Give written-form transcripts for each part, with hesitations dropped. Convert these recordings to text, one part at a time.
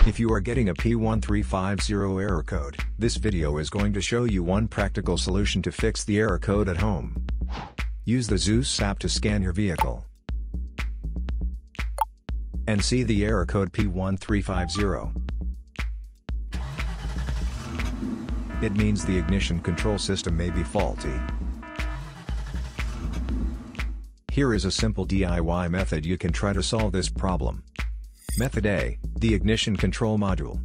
If you are getting a P1350 error code, this video is going to show you one practical solution to fix the error code at home. Use the Zeus app to scan your vehicle and see the error code P1350. It means the ignition control system may be faulty. Here is a simple DIY method you can try to solve this problem. Method A, the ignition control module.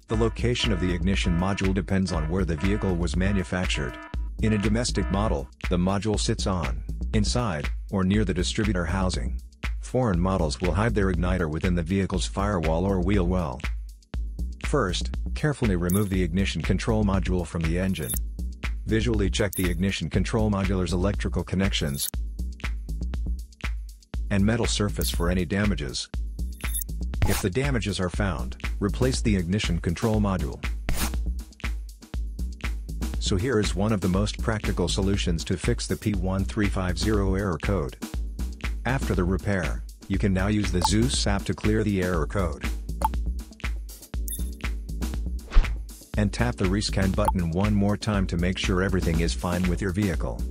The location of the ignition module depends on where the vehicle was manufactured. In a domestic model, the module sits on, inside, or near the distributor housing. Foreign models will hide their igniter within the vehicle's firewall or wheel well. First, carefully remove the ignition control module from the engine. Visually check the ignition control module's electrical connections and metal surface for any damages. If the damages are found, replace the ignition control module. So here is one of the most practical solutions to fix the P1350 error code. After the repair, you can now use the Zeus app to clear the error code. And tap the rescan button one more time to make sure everything is fine with your vehicle.